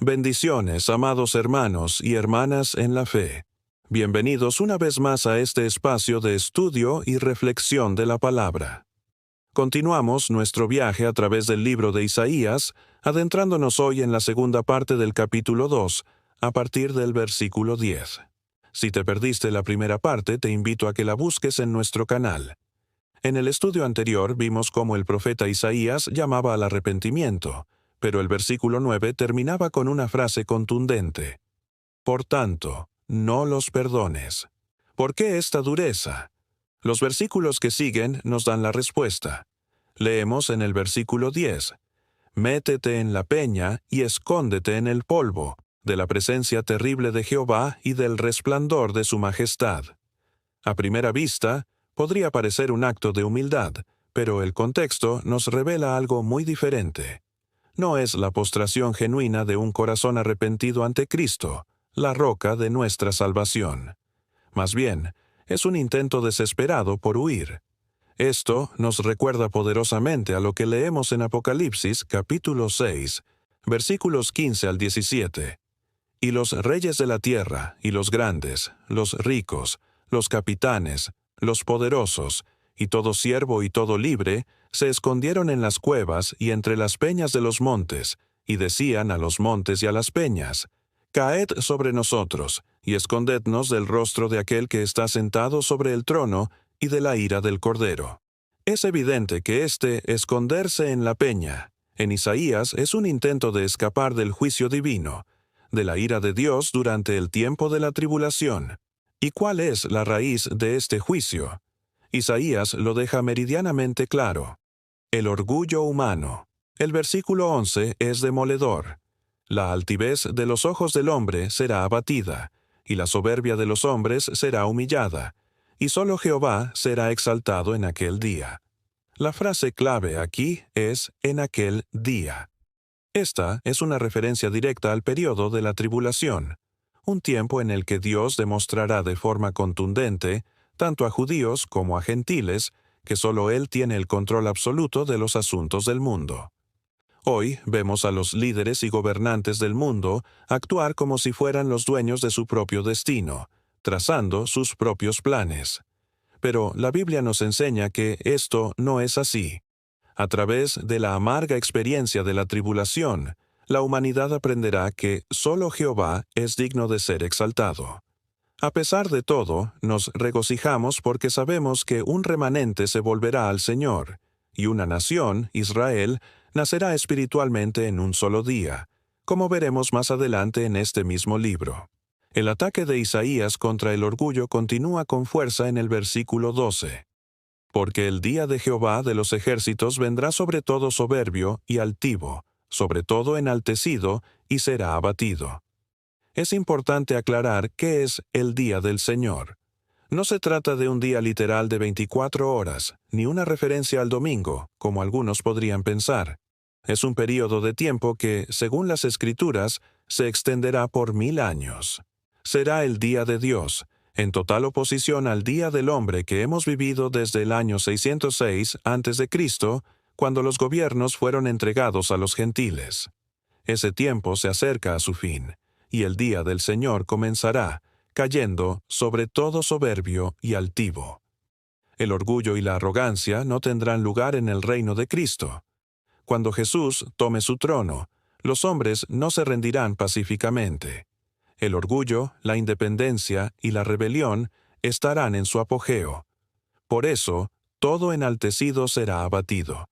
Bendiciones, amados hermanos y hermanas en la fe. Bienvenidos una vez más a este espacio de estudio y reflexión de la palabra. Continuamos nuestro viaje a través del libro de Isaías, adentrándonos hoy en la segunda parte del capítulo 2, a partir del versículo 10. Si te perdiste la primera parte, te invito a que la busques en nuestro canal. En el estudio anterior vimos cómo el profeta Isaías llamaba al arrepentimiento, pero el versículo 9 terminaba con una frase contundente. Por tanto, no los perdones. ¿Por qué esta dureza? Los versículos que siguen nos dan la respuesta. Leemos en el versículo 10. Métete en la peña y escóndete en el polvo, de la presencia terrible de Jehová y del resplandor de su majestad. A primera vista, podría parecer un acto de humildad, pero el contexto nos revela algo muy diferente. No es la postración genuina de un corazón arrepentido ante Cristo, la roca de nuestra salvación. Más bien, es un intento desesperado por huir. Esto nos recuerda poderosamente a lo que leemos en Apocalipsis capítulo 6, versículos 15 al 17. Y los reyes de la tierra, y los grandes, los ricos, los capitanes, los poderosos, y todo siervo y todo libre, se escondieron en las cuevas y entre las peñas de los montes, y decían a los montes y a las peñas, «Caed sobre nosotros, y escondednos del rostro de aquel que está sentado sobre el trono y de la ira del Cordero». Es evidente que este esconderse en la peña, en Isaías, es un intento de escapar del juicio divino, de la ira de Dios durante el tiempo de la tribulación. ¿Y cuál es la raíz de este juicio? Isaías lo deja meridianamente claro. El orgullo humano. El versículo 11 es demoledor. La altivez de los ojos del hombre será abatida, y la soberbia de los hombres será humillada, y solo Jehová será exaltado en aquel día. La frase clave aquí es «en aquel día». Esta es una referencia directa al período de la tribulación, un tiempo en el que Dios demostrará de forma contundente, tanto a judíos como a gentiles, que solo Él tiene el control absoluto de los asuntos del mundo. Hoy vemos a los líderes y gobernantes del mundo actuar como si fueran los dueños de su propio destino, trazando sus propios planes. Pero la Biblia nos enseña que esto no es así. A través de la amarga experiencia de la tribulación, la humanidad aprenderá que solo Jehová es digno de ser exaltado. A pesar de todo, nos regocijamos porque sabemos que un remanente se volverá al Señor, y una nación, Israel, nacerá espiritualmente en un solo día, como veremos más adelante en este mismo libro. El ataque de Isaías contra el orgullo continúa con fuerza en el versículo 12. Porque el día de Jehová de los ejércitos vendrá sobre todo soberbio y altivo, sobre todo enaltecido, y será abatido. Es importante aclarar qué es el día del Señor. No se trata de un día literal de 24 horas, ni una referencia al domingo, como algunos podrían pensar. Es un período de tiempo que, según las Escrituras, se extenderá por 1000 años. Será el día de Dios, en total oposición al día del hombre que hemos vivido desde el año 606 a.C., cuando los gobiernos fueron entregados a los gentiles. Ese tiempo se acerca a su fin, y el día del Señor comenzará, cayendo sobre todo soberbio y altivo. El orgullo y la arrogancia no tendrán lugar en el reino de Cristo. Cuando Jesús tome su trono, los hombres no se rendirán pacíficamente. El orgullo, la independencia y la rebelión estarán en su apogeo. Por eso, todo enaltecido será abatido.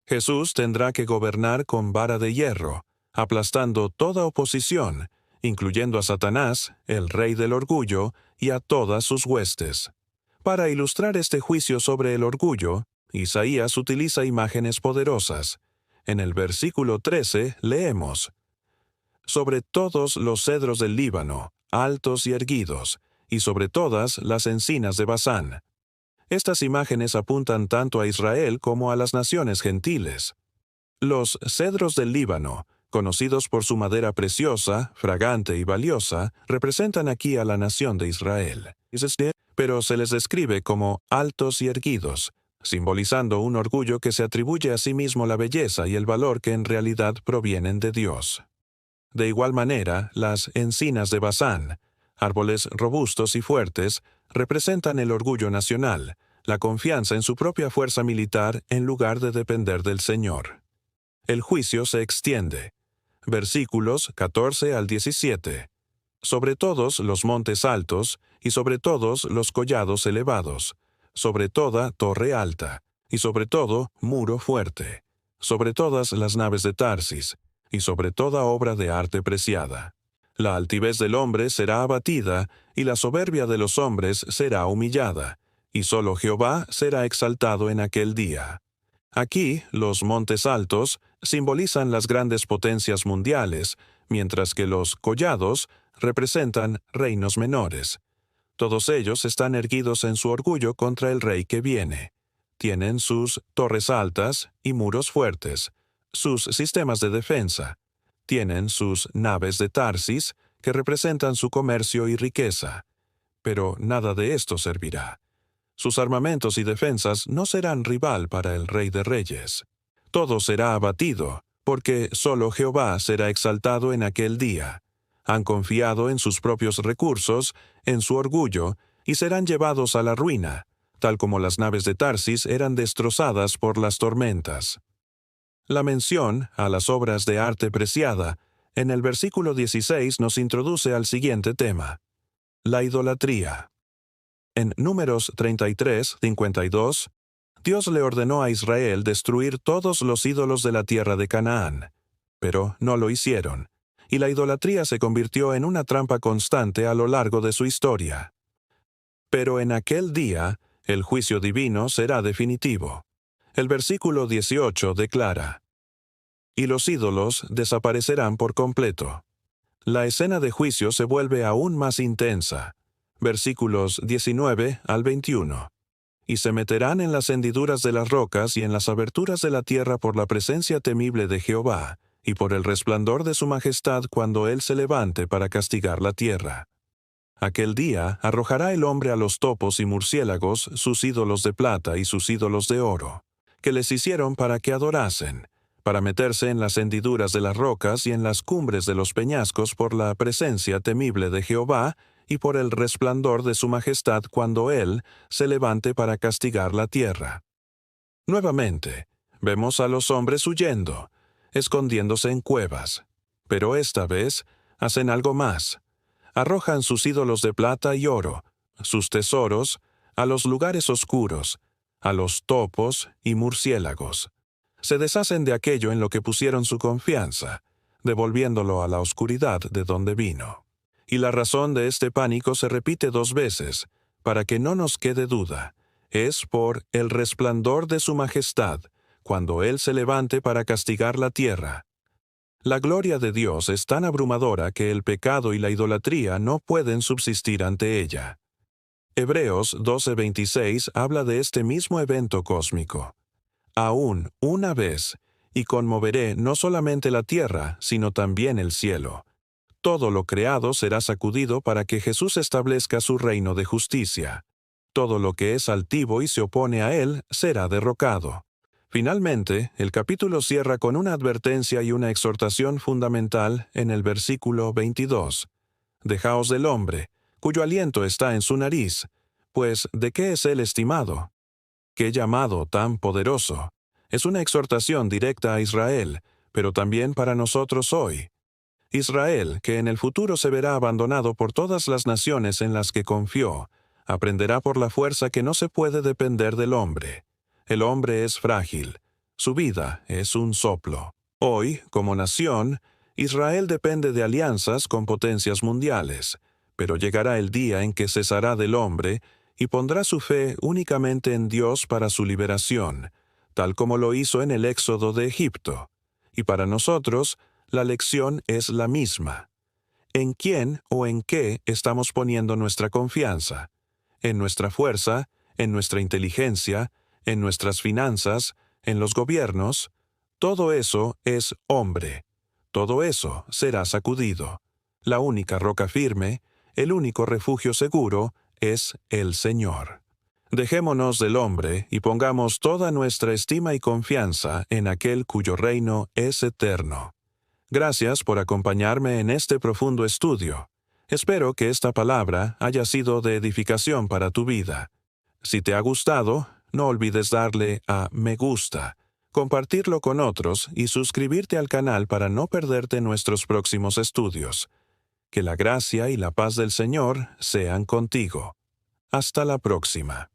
Jesús tendrá que gobernar con vara de hierro, aplastando toda oposición, incluyendo a Satanás, el rey del orgullo, y a todas sus huestes. Para ilustrar este juicio sobre el orgullo, Isaías utiliza imágenes poderosas. En el versículo 13 leemos: «Sobre todos los cedros del Líbano, altos y erguidos, y sobre todas las encinas de Basán». Estas imágenes apuntan tanto a Israel como a las naciones gentiles. Los cedros del Líbano, conocidos por su madera preciosa, fragante y valiosa, representan aquí a la nación de Israel. Pero se les describe como altos y erguidos, simbolizando un orgullo que se atribuye a sí mismo la belleza y el valor que en realidad provienen de Dios. De igual manera, las encinas de Basán, árboles robustos y fuertes, representan el orgullo nacional, la confianza en su propia fuerza militar en lugar de depender del Señor. El juicio se extiende. Versículos 14 al 17. Sobre todos los montes altos, y sobre todos los collados elevados, sobre toda torre alta, y sobre todo muro fuerte, sobre todas las naves de Tarsis, y sobre toda obra de arte preciada. La altivez del hombre será abatida, y la soberbia de los hombres será humillada, y solo Jehová será exaltado en aquel día. Aquí, los montes altos simbolizan las grandes potencias mundiales, mientras que los collados representan reinos menores. Todos ellos están erguidos en su orgullo contra el rey que viene. Tienen sus torres altas y muros fuertes, sus sistemas de defensa. Tienen sus naves de Tarsis, que representan su comercio y riqueza. Pero nada de esto servirá. Sus armamentos y defensas no serán rival para el Rey de Reyes. Todo será abatido, porque solo Jehová será exaltado en aquel día. Han confiado en sus propios recursos, en su orgullo, y serán llevados a la ruina, tal como las naves de Tarsis eran destrozadas por las tormentas. La mención a las obras de arte preciada en el versículo 16 nos introduce al siguiente tema: la idolatría. En Números 33, 52, Dios le ordenó a Israel destruir todos los ídolos de la tierra de Canaán, pero no lo hicieron, y la idolatría se convirtió en una trampa constante a lo largo de su historia. Pero en aquel día, el juicio divino será definitivo. El versículo 18 declara: y los ídolos desaparecerán por completo. La escena de juicio se vuelve aún más intensa. Versículos 19 al 21. Y se meterán en las hendiduras de las rocas y en las aberturas de la tierra por la presencia temible de Jehová, y por el resplandor de su majestad cuando Él se levante para castigar la tierra. Aquel día arrojará el hombre a los topos y murciélagos sus ídolos de plata y sus ídolos de oro, que les hicieron para que adorasen, para meterse en las hendiduras de las rocas y en las cumbres de los peñascos por la presencia temible de Jehová, y por el resplandor de su majestad cuando Él se levante para castigar la tierra. Nuevamente, vemos a los hombres huyendo, escondiéndose en cuevas, pero esta vez hacen algo más. Arrojan sus ídolos de plata y oro, sus tesoros, a los lugares oscuros, a los topos y murciélagos. Se deshacen de aquello en lo que pusieron su confianza, devolviéndolo a la oscuridad de donde vino. Y la razón de este pánico se repite 2 veces, para que no nos quede duda. Es por el resplandor de su majestad, cuando Él se levante para castigar la tierra. La gloria de Dios es tan abrumadora que el pecado y la idolatría no pueden subsistir ante ella. Hebreos 12:26 habla de este mismo evento cósmico. Aún una vez, y conmoveré no solamente la tierra, sino también el cielo. Todo lo creado será sacudido para que Jesús establezca su reino de justicia. Todo lo que es altivo y se opone a Él será derrocado. Finalmente, el capítulo cierra con una advertencia y una exhortación fundamental en el versículo 22. Dejaos del hombre, cuyo aliento está en su nariz, pues ¿de qué es él estimado? ¡Qué llamado tan poderoso! Es una exhortación directa a Israel, pero también para nosotros hoy. Israel, que en el futuro se verá abandonado por todas las naciones en las que confió, aprenderá por la fuerza que no se puede depender del hombre. El hombre es frágil. Su vida es un soplo. Hoy, como nación, Israel depende de alianzas con potencias mundiales, pero llegará el día en que cesará del hombre y pondrá su fe únicamente en Dios para su liberación, tal como lo hizo en el éxodo de Egipto. Y para nosotros, la lección es la misma. ¿En quién o en qué estamos poniendo nuestra confianza? ¿En nuestra fuerza? ¿En nuestra inteligencia? ¿En nuestras finanzas? ¿En los gobiernos? Todo eso es hombre. Todo eso será sacudido. La única roca firme, el único refugio seguro, es el Señor. Dejémonos del hombre y pongamos toda nuestra estima y confianza en aquel cuyo reino es eterno. Gracias por acompañarme en este profundo estudio. Espero que esta palabra haya sido de edificación para tu vida. Si te ha gustado, no olvides darle a me gusta, compartirlo con otros y suscribirte al canal para no perderte nuestros próximos estudios. Que la gracia y la paz del Señor sean contigo. Hasta la próxima.